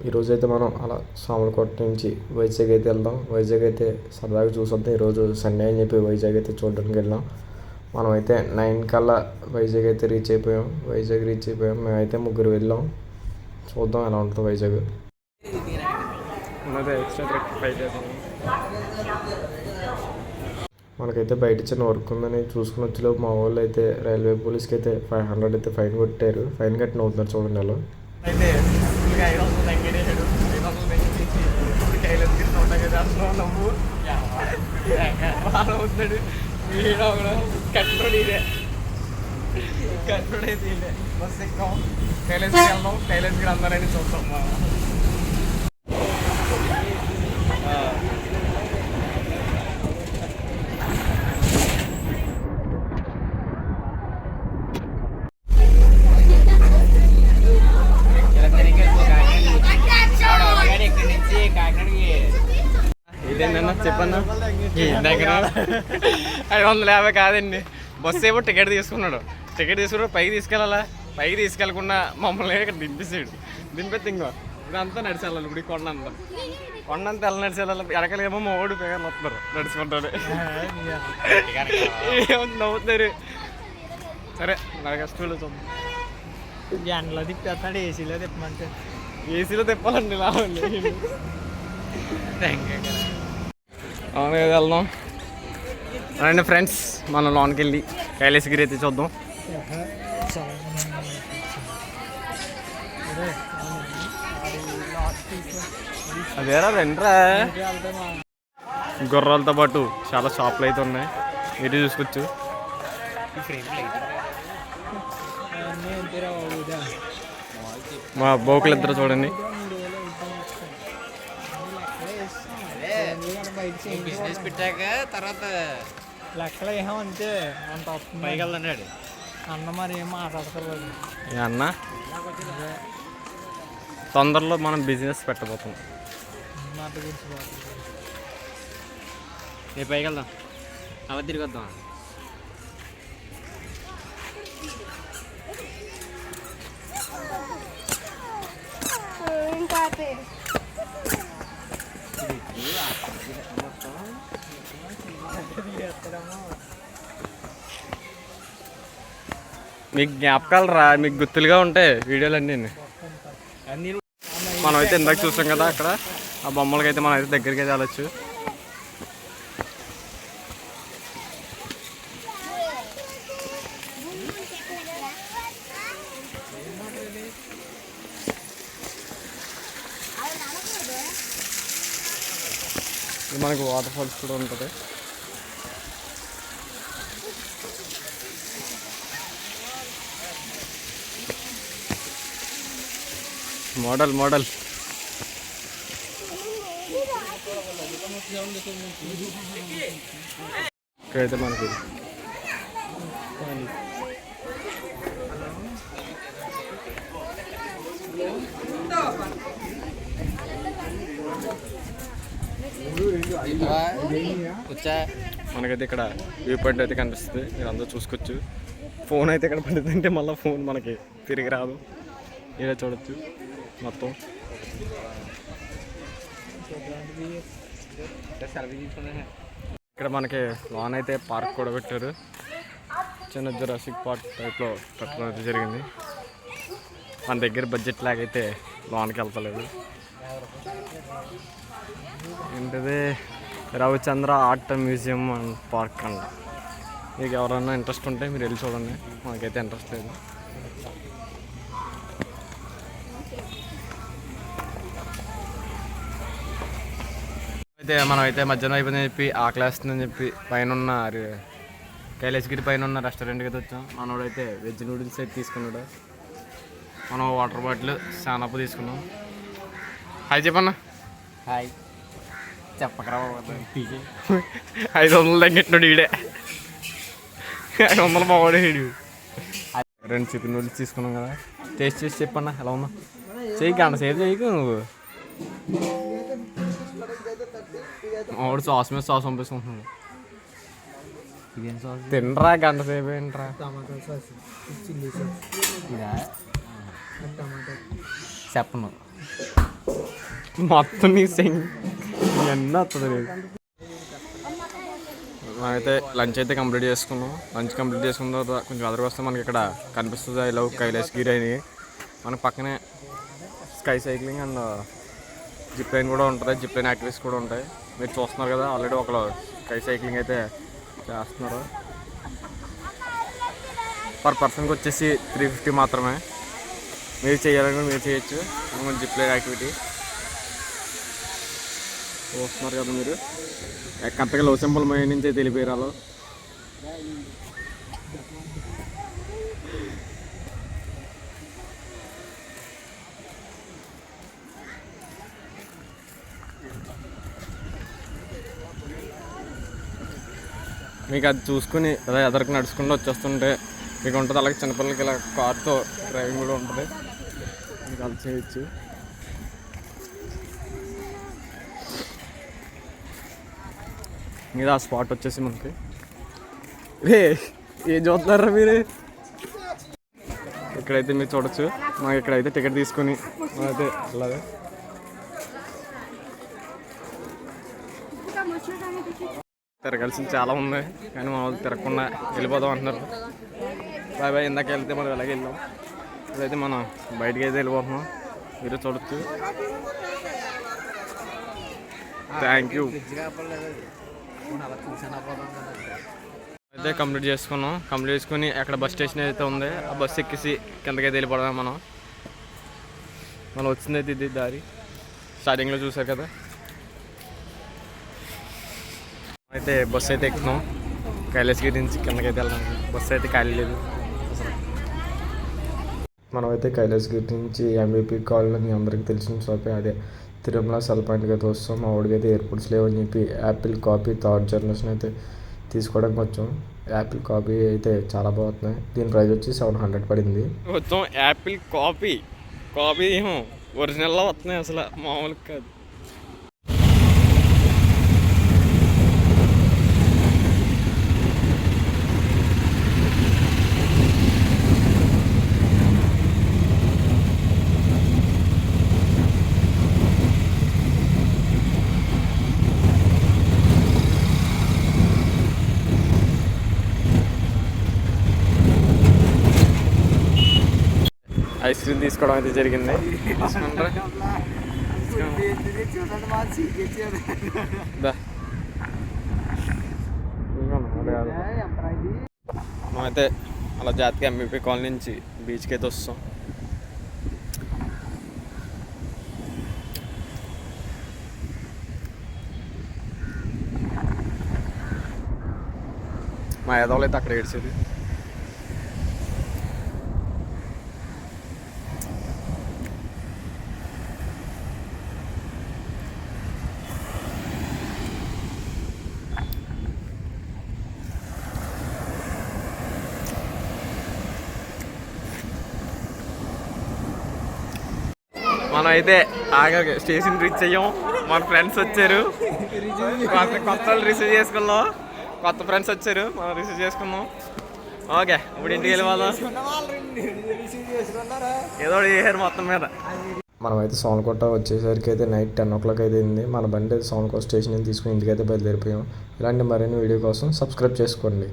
ఈరోజైతే మనం అలా సామర్లకోట నుంచి వైజాగ్ అయితే వెళ్దాం. వైజాగ్ అయితే సరదాగా చూసొద్దాం. ఈరోజు సండే అని చెప్పి వైజాగ్ అయితే చూడడానికి వెళ్ళాం. మనమైతే 9 కల్లా వైజాగ్ అయితే రీచ్ అయిపోయాం. మేమైతే ముగ్గురు వెళ్ళాం. చూద్దాం ఎలా ఉంటుంది వైజాగ్. మనకైతే బయట చిన్న వర్క్ ఉందని చూసుకుని వచ్చేలోపు మా వాళ్ళు అయితే రైల్వే పోలీస్కి అయితే 500 అయితే ఫైన్ కొట్టారు. ఫైన్ కట్టిన అవుతున్నారు చూడండి వాళ్ళు. అయితే నువ్వు అవుతాడు కట్టుడైతే బస్ ఎక్కాం. కైలాస్కి వెళ్దాం. కైలాస్కి అందరని చూస్తాం. ఇదేంటన్నా చెప్పన్నా. దగ్గర 550 కాదండి. బస్సు ఏమో టికెట్ తీసుకున్నాడు. పైకి తీసుకెళ్ళాలా. పైకి తీసుకెళ్ళకుండా మమ్మల్ని ఇక్కడ దింపేస్తే ఇంకో ఇదంతా నడిచెళ్ళాలి. ఇప్పుడు కొండంతా ఎలా నడిచెళ్ళాలి. ఎడకలేమో మా ఓడి పేర్లు వస్తున్నారు నడుచుకుంటారు. నవ్వుతారు. సరే నా కష్టంలో చూద్దాం. ఎండలో తిప్పేస్తాడు. ఏసీలో తిప్పాలండి లాభండి. అవును కదా వెళ్దాం రండి ఫ్రెండ్స్. మనం లోనికి వెళ్ళి కైలాసగిరి అయితే చూద్దాం. అదేరా రండిరా. గుర్రాలతో పాటు చాలా షాపులు అయితే ఉన్నాయి. మీరు చూసుకోవచ్చు. మా బోకులు ఇద్దరు చూడండి. బిజినెస్ పెట్టాక తర్వాత లెక్కలు ఏమంటే అంత పైకి వెళ్తున్నాడు అన్న. మరి ఏం మాట్లాడతారు అన్న. తొందరలో మనం బిజినెస్ పెట్టబోతున్నాం. మాట గురించి రేపు పైకి వెళ్దాం. అలా తిరిగి వద్దాం. మీకు జ్ఞాపకాలు రా. మీకు గుర్తులుగా ఉంటాయి వీడియోలన్నీ. మనం అయితే ఇందాక చూసాం కదా అక్కడ ఆ బొమ్మలకైతే మనం అయితే దగ్గరికి అయితే వెళ్ళచ్చు. మనకు వాటర్ ఫాల్స్ కూడా ఉంటుంది. మోడల్ ఇక్కడైతే మనకి మనకైతే ఇక్కడ వ్యూ పాయింట్ అయితే కనిపిస్తుంది. మీరు అందరూ చూసుకోవచ్చు. ఫోన్ అయితే ఇక్కడ పడుతుంటే మళ్ళీ ఫోన్ మనకి తిరిగి రాదు. ఇలా చూడొచ్చు మొత్తం. ఇక్కడ మనకి లాన్ అయితే పార్క్ కూడా పెట్టారు. చిన్న జురాసిక్ పార్క్ టైప్లో కట్టడం అయితే జరిగింది. మన దగ్గర బడ్జెట్ లాగైతే లాన్కి వెళ్తలేదు. ఏంటిది Ravichandra art museum and park అంట. మీకు ఎవరైనా ఇంట్రెస్ట్ ఉంటే మీరు వెళ్ళి చూడండి. మనకైతే ఇంట్రెస్ట్ లేదు. అయితే మనం అయితే మధ్యాహ్నం అయిపోయిందని చెప్పి ఆకలి వేస్తుందని చెప్పి పైన కైలాసగిరి పైన ఉన్న రెస్టారెంట్కి అయితే వచ్చాం. మనోడైతే వెజ్ నూడిల్స్ అయితే తీసుకున్నాడు. మనం వాటర్ బాటిల్ శానప్పు తీసుకున్నాం. హాయ్ చెప్పన్నా. హాయ్ చెప్పకరా. 500 తగ్గట్టు ఈడే. 500 బాగుడే ఈడు. 2 చికెన్ నూడిల్స్ తీసుకున్నాం కదా. టేస్ట్ చేసి చెప్పన్నా ఎలా ఉన్నా. చెయ్యి గంట సేపు చేయకు నువ్వు. ఆవిడ సాస్ మీద సాస్ పంపిస్తున్నాడు. తినరా గంట సేపు ఏంట్రా. టమాటో సాస్, చిల్లీ సాస్, చెప్పను. మొత్తం నీ సింగ్ ఇవన్నీ వస్తుంది నీకు. మనమైతే లంచ్ అయితే కంప్లీట్ చేసుకున్నాం. లంచ్ కంప్లీట్ చేసుకున్న తర్వాత కొంచెం అదరికి వస్తే మనకి ఇక్కడ కనిపిస్తుంది ఐ లవ్ కైలాసగిరి అని. మనకు పక్కనే sky cycling and zip line కూడా ఉంటుంది. జిప్ లైన్ యాక్టివిటీస్ కూడా ఉంటాయి. మీరు చూస్తున్నారు కదా, ఆల్రెడీ ఒకరు స్కై సైక్లింగ్ అయితే చేస్తున్నారు. పర్ పర్సన్కి వచ్చేసి 350 మాత్రమే. మీరు చేయాలని మీరు చేయొచ్చు. జిప్ లైన్ యాక్టివిటీ చూస్తున్నారు కదా మీరు. కరెక్ట్గా లో సింపుల్ మైండ్ నుంచి తెలిపారు. మీకు అది చూసుకుని అదే ఎదరికి నడుచుకుంటూ వచ్చేస్తుంటే మీకు ఉంటుంది. అలాగే చిన్నపిల్లలకి ఇలా కార్తో డ్రైవింగ్ కూడా ఉంటుంది. మీకు అది చేయొచ్చు. మీద ఆ స్పాట్ వచ్చేసి మనకి ఏం చూస్తున్నారా మీరు? ఇక్కడైతే మీరు చూడొచ్చు. మాకు ఇక్కడైతే టికెట్ తీసుకొని మనమైతే అలాగే తిరగాల్సింది చాలా ఉంది, కానీ మనం తిరగకుండా వెళ్ళిపోదాం అంటున్నారు. Bye bye. ఇందాక వెళ్తే మనం ఇలాగే వెళ్ళాం. ఇదైతే మనం బయటికి అయితే వెళ్ళిపోతున్నాం. మీరు చూడొచ్చు. Thank you. అయితే కంప్లీట్ చేసుకున్నాం. కంప్లీట్ చేసుకుని అక్కడ బస్ స్టేషన్ అయితే ఉంది, ఆ బస్సు ఎక్కేసి కిందకైతే వెళ్ళిపోవడమే. మనం వచ్చింది అయితే ఇది దారి స్టార్టింగ్లో చూసారు కదా. అయితే బస్సు అయితే ఎక్కుతున్నాం. కైలాసగిరి నుంచి కిందకైతే వెళ్దాం. బస్సు అయితే ఖాళీ లేదు అసలు. మనమైతే కైలాసగిరి నుంచి MVP కాలనీ మీ అందరికీ తెలిసిన షాపే, అదే తిరుమల సెల్ పాయింట్కి అయితే వస్తాం. మా వాడికి అయితే ఎయిర్పోర్ట్స్ లేవని చెప్పి యాపిల్ కాపీ థర్డ్ జనరేషన్ అయితే తీసుకోవడానికి వచ్చాం. యాపిల్ కాపీ అయితే చాలా బాగున్నాయి. దీని ప్రైస్ వచ్చి 700 పడింది. వచ్చాం యాపిల్ కాపీ ఏమో ఒరిజినల్లో వస్తున్నాయి, అసలు మామూలుగా కాదు. ఐస్ క్రీమ్ తీసుకోవడం అయితే జరిగింది. మేమైతే అలా జాతికి MVP కాలనీ నుంచి బీచ్కి అయితే వస్తాం. మా యాదవులు అయితే అక్కడ ఏడ్చేది. మనం అయితే ఆఖరికి స్టేషన్ రీచ్ అయ్యాం. మన ఫ్రెండ్స్ వచ్చారు, కొత్త వాళ్ళు రిసీవ్ చేసుకున్నాం. కొత్త ఫ్రెండ్స్ వచ్చారు, మనం రిసీవ్ చేసుకున్నాం. ఓకే, ఇప్పుడు ఇంటికి వెళ్ళిపోదాం. ఏదో చేశారు మొత్తం మీద. మనమైతే సోనకోట వచ్చేసరికి అయితే నైట్ 10 o'clock అయితే అయింది. మన బండి అయితే సోనకోట స్టేషన్ తీసుకుని ఇంటికైతే బయలుదేరిపోయాం. ఇలాంటి మరిన్ని వీడియో కోసం సబ్స్క్రైబ్ చేసుకోండి.